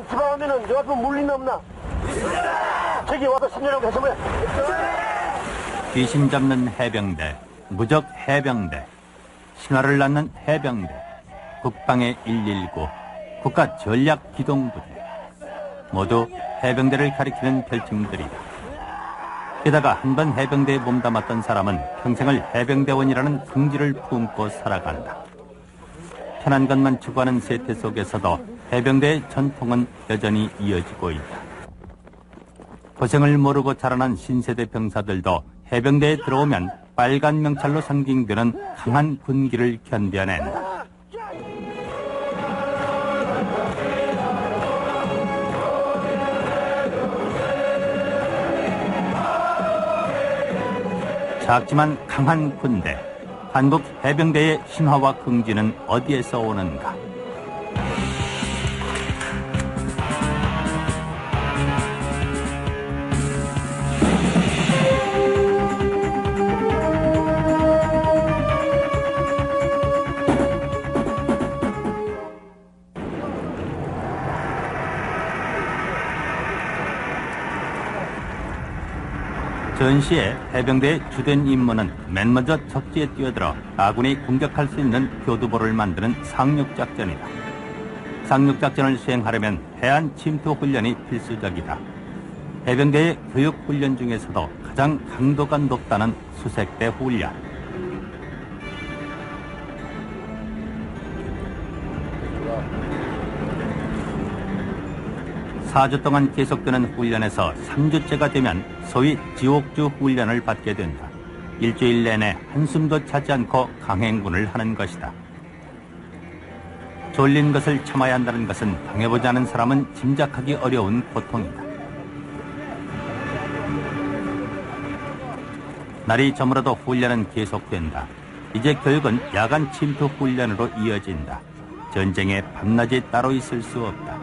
형 지방하면은 저 앞에 물린 놈 없나? 저기 와서 신전하고 해서 뭐야? 귀신 잡는 해병대, 무적 해병대, 신화를 낳는 해병대, 국방의 119, 국가 전략 기동부대. 모두 해병대를 가리키는 별칭들이다. 게다가 한 번 해병대에 몸담았던 사람은 평생을 해병대원이라는 긍지를 품고 살아간다. 편한 것만 추구하는 세태 속에서도 해병대의 전통은 여전히 이어지고 있다. 고생을 모르고 자라난 신세대 병사들도 해병대에 들어오면 빨간 명찰로 상징되는 강한 군기를 견뎌낸다. 작지만 강한 군대, 한국 해병대의 신화와 긍지는 어디에서 오는가? 전시의 해병대의 주된 임무는 맨 먼저 적지에 뛰어들어 아군이 공격할 수 있는 교두보를 만드는 상륙작전이다. 상륙작전을 수행하려면 해안 침투 훈련이 필수적이다. 해병대의 교육 훈련 중에서도 가장 강도가 높다는 수색대 훈련. 사 주 동안 계속되는 훈련에서 3주째가 되면 소위 지옥주 훈련을 받게 된다. 일주일 내내 한숨도 차지 않고 강행군을 하는 것이다. 졸린 것을 참아야 한다는 것은 당해보지 않은 사람은 짐작하기 어려운 고통이다. 날이 저물어도 훈련은 계속된다. 이제 교육은 야간 침투 훈련으로 이어진다. 전쟁에 밤낮이 따로 있을 수 없다.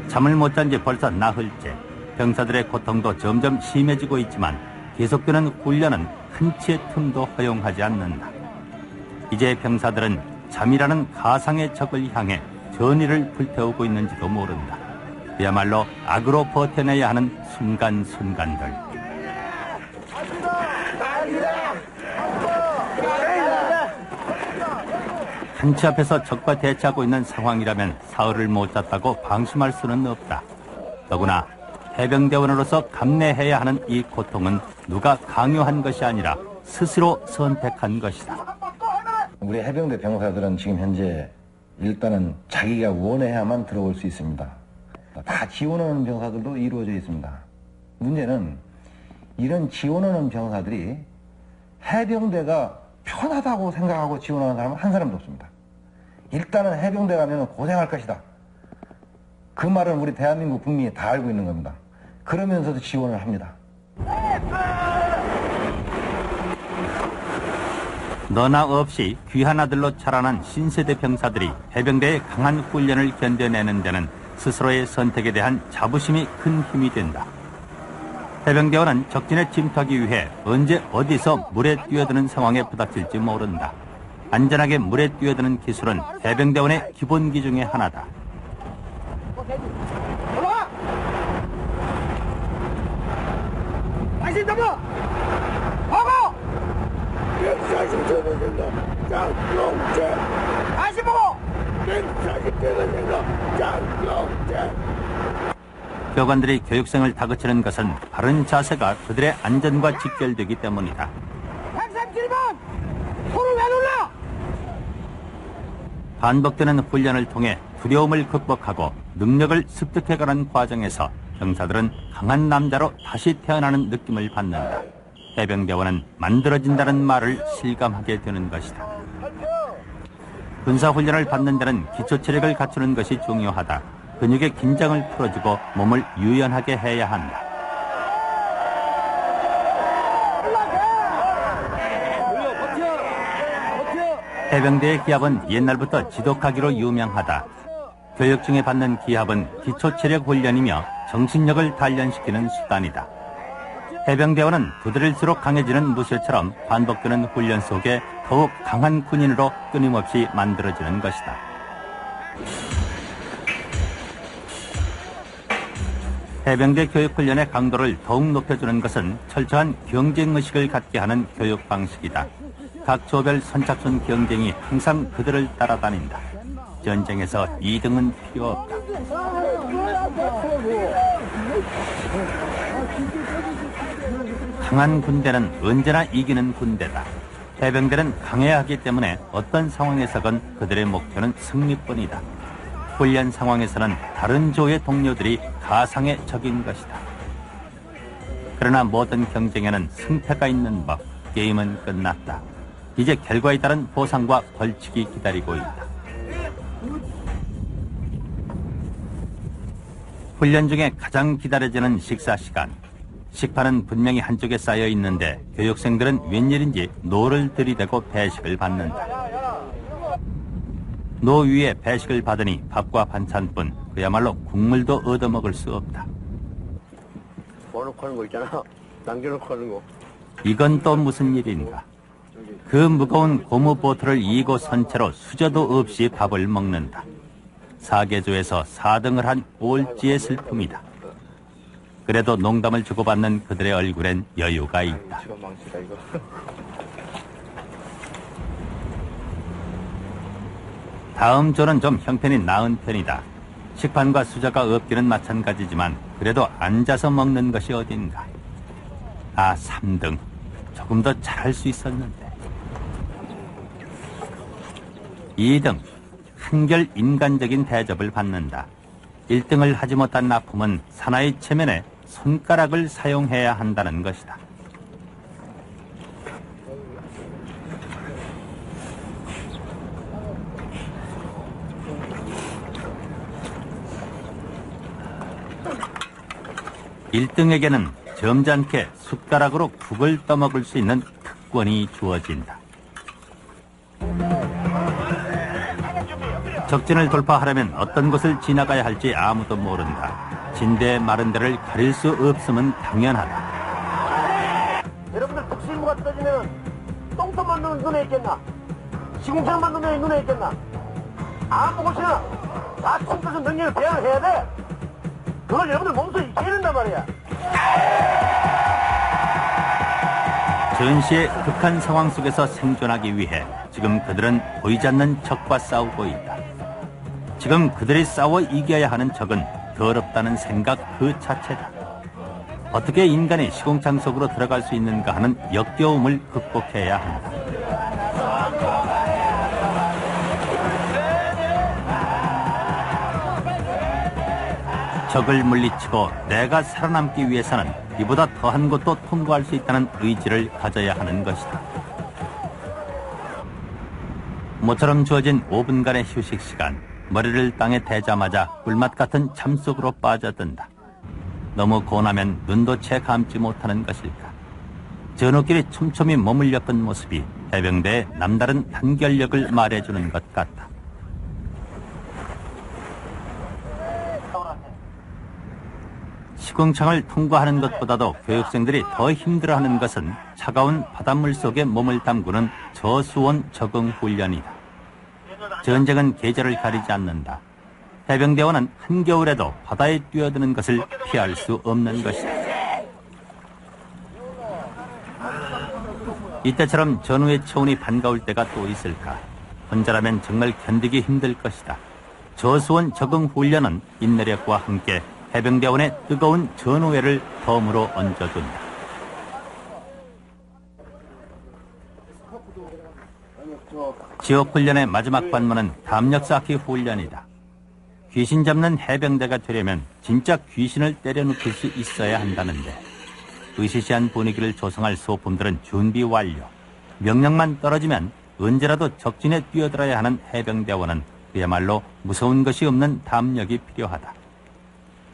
잠을 못 잔 지 벌써 나흘째. 병사들의 고통도 점점 심해지고 있지만 계속되는 훈련은 한치의 틈도 허용하지 않는다. 이제 병사들은 잠이라는 가상의 적을 향해 전의를 불태우고 있는지도 모른다. 그야말로 악으로 버텨내야 하는 순간순간들. 한치 앞에서 적과 대치하고 있는 상황이라면 사흘을 못 잤다고 방심할 수는 없다. 더구나 해병대원으로서 감내해야 하는 이 고통은 누가 강요한 것이 아니라 스스로 선택한 것이다. 우리 해병대 병사들은 지금 현재 일단은 자기가 원해야만 들어올 수 있습니다. 다 지원하는 병사들도 이루어져 있습니다. 문제는 이런 지원하는 병사들이 해병대가 편하다고 생각하고 지원하는 사람은 한 사람도 없습니다. 일단은 해병대 가면 고생할 것이다. 그 말은 우리 대한민국 국민이 다 알고 있는 겁니다. 그러면서도 지원을 합니다. 너나 없이 귀한 아들로 자라난 신세대 병사들이 해병대의 강한 훈련을 견뎌내는 데는 스스로의 선택에 대한 자부심이 큰 힘이 된다. 해병대원은 적진에 침투하기 위해 언제 어디서 물에 뛰어드는 상황에 부닥칠지 모른다. 안전하게 물에 뛰어드는 기술은 해병대원의 기본기 중에 하나다. 다시 잡아! 하고! 다시 보고! 교관들이 교육생을 다그치는 것은 바른 자세가 그들의 안전과 직결되기 때문이다. 137번! 손을 왜 눌러! 반복되는 훈련을 통해 두려움을 극복하고 능력을 습득해가는 과정에서 병사들은 강한 남자로 다시 태어나는 느낌을 받는다. 해병대원은 만들어진다는 말을 실감하게 되는 것이다. 군사훈련을 받는 데는 기초체력을 갖추는 것이 중요하다. 근육의 긴장을 풀어주고 몸을 유연하게 해야 한다. 해병대의 기합은 옛날부터 지독하기로 유명하다. 교육 중에 받는 기합은 기초체력 훈련이며 정신력을 단련시키는 수단이다. 해병대원은 부드러울수록 강해지는 무쇠처럼 반복되는 훈련 속에 더욱 강한 군인으로 끊임없이 만들어지는 것이다. 해병대 교육훈련의 강도를 더욱 높여주는 것은 철저한 경쟁의식을 갖게 하는 교육 방식이다. 각 조별 선착순 경쟁이 항상 그들을 따라다닌다. 전쟁에서 2등은 필요 없다. 강한 군대는 언제나 이기는 군대다. 해병대는 강해야 하기 때문에 어떤 상황에서건 그들의 목표는 승리뿐이다. 훈련 상황에서는 다른 조의 동료들이 가상의 적인 것이다. 그러나 모든 경쟁에는 승패가 있는 법, 게임은 끝났다. 이제 결과에 따른 보상과 벌칙이 기다리고 있다. 훈련 중에 가장 기다려지는 식사 시간. 식판은 분명히 한쪽에 쌓여 있는데 교육생들은 웬일인지 노를 들이대고 배식을 받는다. 노 위에 배식을 받으니 밥과 반찬뿐, 그야말로 국물도 얻어먹을 수 없다. 모아놓고 하는 거 있잖아. 남겨놓고 하는 거. 이건 또 무슨 일인가? 그 무거운 고무 보트를 이고 선 채로 수저도 없이 밥을 먹는다. 사계조에서 4등을 한 올지의 슬픔이다. 그래도 농담을 주고받는 그들의 얼굴엔 여유가 있다. 망치다 이거. 다음 조는 좀 형편이 나은 편이다. 식판과 수저가 없기는 마찬가지지만 그래도 앉아서 먹는 것이 어딘가. 3등. 조금 더 잘할 수 있었는데. 2등. 한결 인간적인 대접을 받는다. 1등을 하지 못한 납품은 사나이 체면에 손가락을 사용해야 한다는 것이다. (1등에게는) 점잖게 숟가락으로 국을 떠먹을 수 있는 특권이 주어진다. 적진을 돌파하려면 어떤 곳을 지나가야 할지 아무도 모른다. 진대 마른 데를 가릴 수 없음은 당연하다. 여러분들 특수임무가 떨어지면 똥tom만 눈에 있겠나? 시궁창만 눈에 있겠나? 아무 곳이나 다 충분한 능력을 배양을 해야 돼. 그걸 여러분들 몸소 익혀야 된단 말이야. 전시의 극한 상황 속에서 생존하기 위해 지금 그들은 보이지 않는 적과 싸우고 있다. 지금 그들이 싸워 이겨야 하는 적은 더럽다는 생각 그 자체다. 어떻게 인간이 시공창 속으로 들어갈 수 있는가 하는 역겨움을 극복해야 한다. 적을 물리치고 내가 살아남기 위해서는 이보다 더한 곳도 통과할 수 있다는 의지를 가져야 하는 것이다. 모처럼 주어진 5분간의 휴식 시간, 머리를 땅에 대자마자 꿀맛 같은 잠 속으로 빠져든다. 너무 고나면 눈도 채 감지 못하는 것일까. 전우끼리 촘촘히 몸을 엮은 모습이 해병대의 남다른 단결력을 말해주는 것 같다. 시궁창을 통과하는 것보다도 교육생들이 더 힘들어하는 것은 차가운 바닷물 속에 몸을 담그는 저수온 적응 훈련이다. 전쟁은 계절을 가리지 않는다. 해병대원은 한겨울에도 바다에 뛰어드는 것을 피할 수 없는 것이다. 이때처럼 전우의 처운이 반가울 때가 또 있을까. 혼자라면 정말 견디기 힘들 것이다. 저수온 적응 훈련은 인내력과 함께 해병대원의 뜨거운 전우회를 덤으로 얹어준다. 지옥훈련의 마지막 관문은 담력 쌓기 훈련이다. 귀신 잡는 해병대가 되려면 진짜 귀신을 때려눕힐 수 있어야 한다는데 으시시한 분위기를 조성할 소품들은 준비 완료. 명령만 떨어지면 언제라도 적진에 뛰어들어야 하는 해병대원은 그야말로 무서운 것이 없는 담력이 필요하다.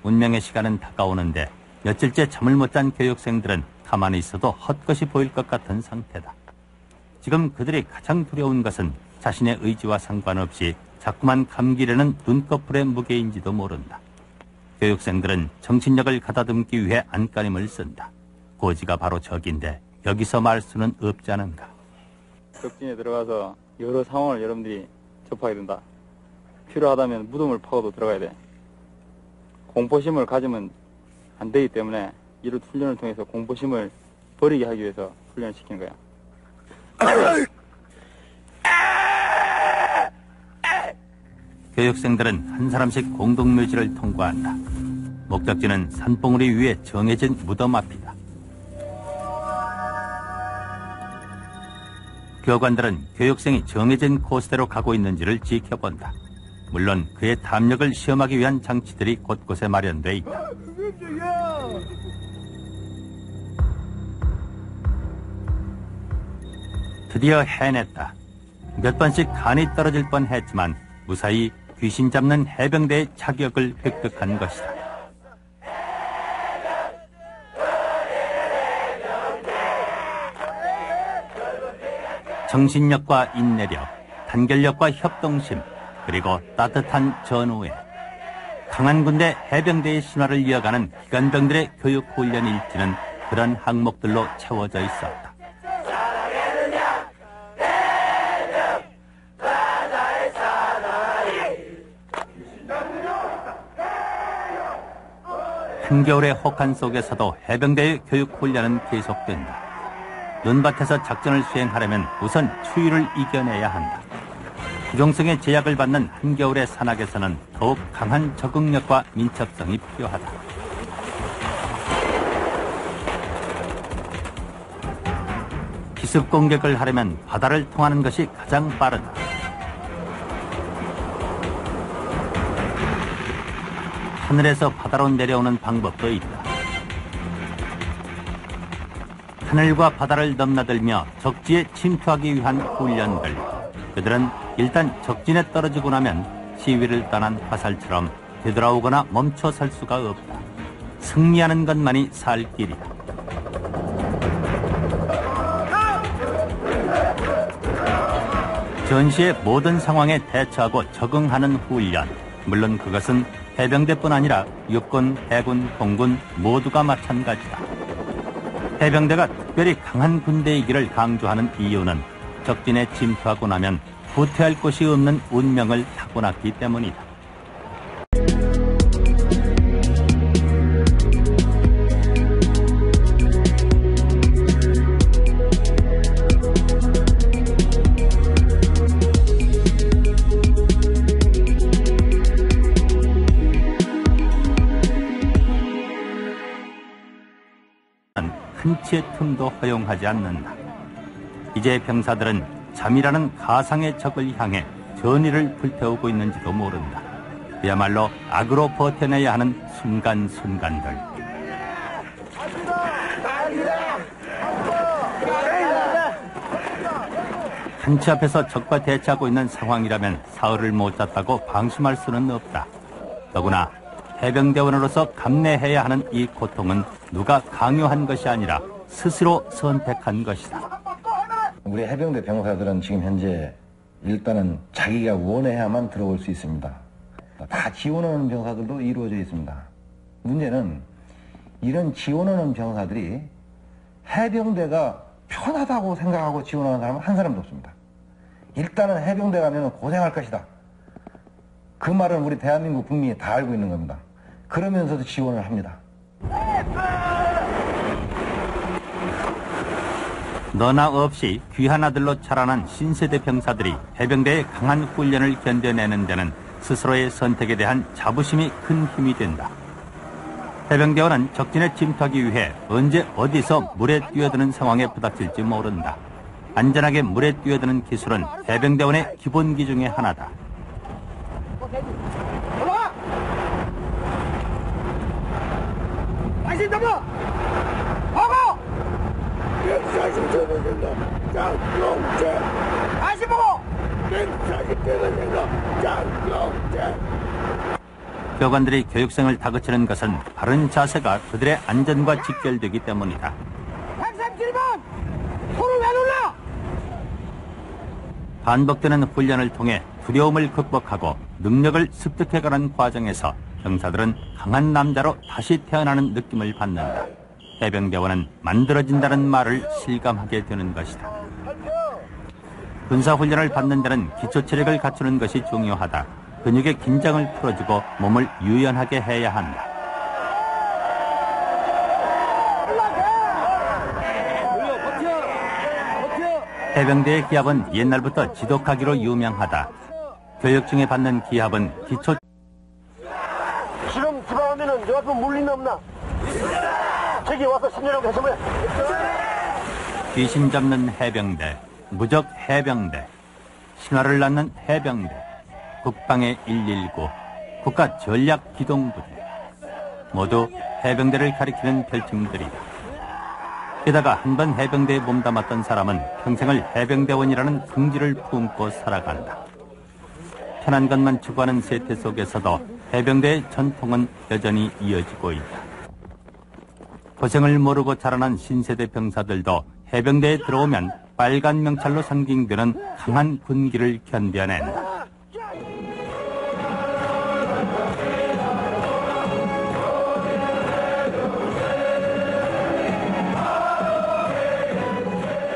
운명의 시간은 다가오는데 며칠째 잠을 못 잔 교육생들은 가만히 있어도 헛것이 보일 것 같은 상태다. 지금 그들이 가장 두려운 것은 자신의 의지와 상관없이 자꾸만 감기려는 눈꺼풀의 무게인지도 모른다. 교육생들은 정신력을 가다듬기 위해 안간힘을 쓴다. 고지가 바로 적인데 여기서 말 수는 없지 않은가. 적진에 들어가서 여러 상황을 여러분들이 접하게 된다. 필요하다면 무덤을 파고도 들어가야 돼. 공포심을 가지면 안 되기 때문에 이런 훈련을 통해서 공포심을 버리게 하기 위해서 훈련을 시키는 거야. 교육생들은 한 사람씩 공동묘지를 통과한다. 목적지는 산봉우리 위에 정해진 무덤 앞이다. 교관들은 교육생이 정해진 코스대로 가고 있는지를 지켜본다. 물론 그의 담력을 시험하기 위한 장치들이 곳곳에 마련돼 있다. 드디어 해냈다. 몇 번씩 간이 떨어질 뻔했지만 무사히 귀신 잡는 해병대의 자격을 획득한 것이다. 정신력과 인내력, 단결력과 협동심, 그리고 따뜻한 전우애. 강한 군대 해병대의 신화를 이어가는 기관병들의 교육 훈련 일지는 그런 항목들로 채워져 있었다. 한겨울의 혹한 속에서도 해병대의 교육 훈련은 계속된다. 눈밭에서 작전을 수행하려면 우선 추위를 이겨내야 한다. 부종성의 제약을 받는 한겨울의 산악에서는 더욱 강한 적응력과 민첩성이 필요하다. 기습 공격을 하려면 바다를 통하는 것이 가장 빠르다. 하늘에서 바다로 내려오는 방법도 있다. 하늘과 바다를 넘나들며 적지에 침투하기 위한 훈련들. 그들은 일단 적진에 떨어지고 나면 시위를 떠난 화살처럼 되돌아오거나 멈춰 설 수가 없다. 승리하는 것만이 살 길이다. 전시의 모든 상황에 대처하고 적응하는 훈련. 물론 그것은 해병대뿐 아니라 육군, 해군, 공군 모두가 마찬가지다. 해병대가 특별히 강한 군대이기를 강조하는 이유는 적진에 침투하고 나면 후퇴할 곳이 없는 운명을 타고났기 때문이다. 한치의 틈도 허용하지 않는다. 이제 병사들은 잠이라는 가상의 적을 향해 전의를 불태우고 있는지도 모른다. 그야말로 악으로 버텨내야 하는 순간순간들. 한치 앞에서 적과 대치하고 있는 상황이라면 사흘을 못 잤다고 방심할 수는 없다. 더구나 해병대원으로서 감내해야 하는 이 고통은 누가 강요한 것이 아니라 스스로 선택한 것이다. 우리 해병대 병사들은 지금 현재 일단은 자기가 원해야만 들어올 수 있습니다. 다 지원하는 병사들도 이루어져 있습니다. 문제는 이런 지원하는 병사들이 해병대가 편하다고 생각하고 지원하는 사람은 한 사람도 없습니다. 일단은 해병대 가면 고생할 것이다. 그 말은 우리 대한민국 국민이 다 알고 있는 겁니다. 그러면서도 지원을 합니다. 너나 없이 귀한 아들로 자라난 신세대 병사들이 해병대의 강한 훈련을 견뎌내는 데는 스스로의 선택에 대한 자부심이 큰 힘이 된다. 해병대원은 적진에 침투하기 위해 언제 어디서 물에 뛰어드는 상황에 부닥칠지 모른다. 안전하게 물에 뛰어드는 기술은 해병대원의 기본기 중에 하나다. 다시 잡아! 하고! 다시 보고! 교관들이 교육생을 다그치는 것은 바른 자세가 그들의 안전과 직결되기 때문이다. 137번! 소를 왜 눌러! 반복되는 훈련을 통해 두려움을 극복하고 능력을 습득해가는 과정에서 병사들은 강한 남자로 다시 태어나는 느낌을 받는다. 해병대원은 만들어진다는 말을 실감하게 되는 것이다. 군사훈련을 받는 데는 기초체력을 갖추는 것이 중요하다. 근육의 긴장을 풀어주고 몸을 유연하게 해야 한다. 해병대의 기합은 옛날부터 지독하기로 유명하다. 교육 중에 받는 기합은 기초. 지금 집어가면은 저 앞에 물린 놈 없나? 저기 와서 신뢰라고 해서 뭐야? 귀신 잡는 해병대, 무적 해병대, 신화를 낳는 해병대, 국방의 119, 국가 전략 기동부대. 모두 해병대를 가리키는 별칭들이다. 게다가 한 번 해병대에 몸담았던 사람은 평생을 해병대원이라는 긍지를 품고 살아간다. 편한 것만 추구하는 세태 속에서도 해병대의 전통은 여전히 이어지고 있다. 고생을 모르고 자라난 신세대 병사들도 해병대에 들어오면 빨간 명찰로 상징되는 강한 군기를 견뎌낸다.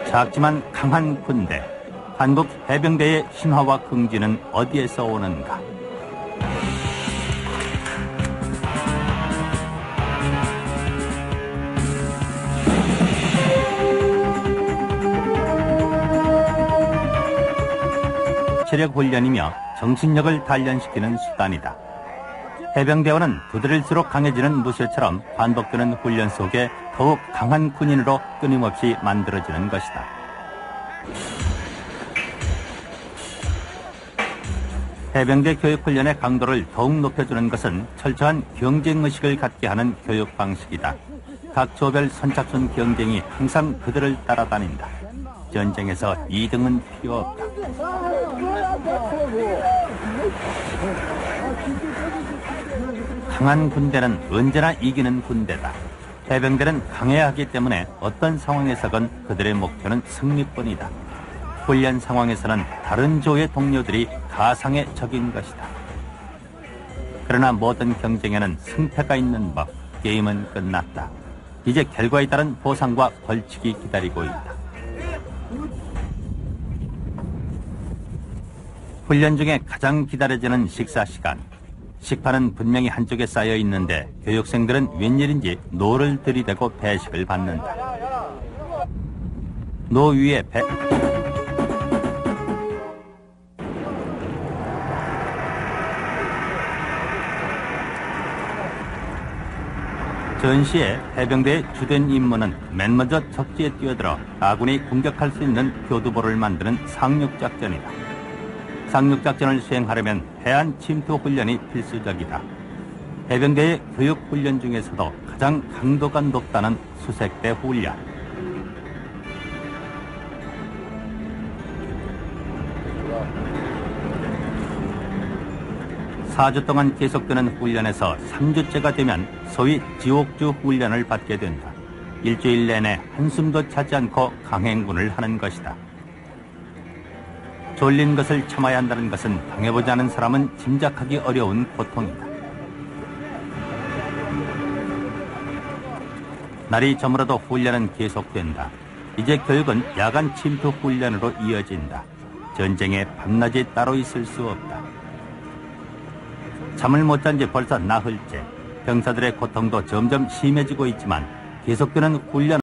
작지만 강한 군대, 한국 해병대의 신화와 긍지는 어디에서 오는가? 체력 훈련이며 정신력을 단련시키는 수단이다. 해병대원은 두드릴수록 강해지는 무쇠처럼 반복되는 훈련 속에 더욱 강한 군인으로 끊임없이 만들어지는 것이다. 해병대 교육훈련의 강도를 더욱 높여주는 것은 철저한 경쟁의식을 갖게 하는 교육 방식이다. 각 조별 선착순 경쟁이 항상 그들을 따라다닌다. 전쟁에서 2등은 필요 없다. 강한 군대는 언제나 이기는 군대다. 해병대는 강해야 하기 때문에 어떤 상황에서건 그들의 목표는 승리뿐이다. 훈련 상황에서는 다른 조의 동료들이 가상의 적인 것이다. 그러나 모든 경쟁에는 승패가 있는 법, 게임은 끝났다. 이제 결과에 따른 보상과 벌칙이 기다리고 있다. 훈련 중에 가장 기다려지는 식사 시간. 식판은 분명히 한쪽에 쌓여 있는데 교육생들은 웬일인지 노를 들이대고 배식을 받는다. 노 위에 배... 전시에 해병대의 주된 임무는 맨 먼저 적지에 뛰어들어 아군이 공격할 수 있는 교두보를 만드는 상륙작전이다. 상륙작전을 수행하려면 해안 침투 훈련이 필수적이다. 해병대의 교육 훈련 중에서도 가장 강도가 높다는 수색대 훈련. 4주 동안 계속되는 훈련에서 3주째가 되면 소위 지옥주 훈련을 받게 된다. 일주일 내내 한숨도 차지 않고 강행군을 하는 것이다. 졸린 것을 참아야 한다는 것은 당해보지 않은 사람은 짐작하기 어려운 고통이다. 날이 저물어도 훈련은 계속된다. 이제 교육은 야간 침투 훈련으로 이어진다. 전쟁에 밤낮이 따로 있을 수 없다. 잠을 못 잔 지 벌써 나흘째. 병사들의 고통도 점점 심해지고 있지만 계속되는 훈련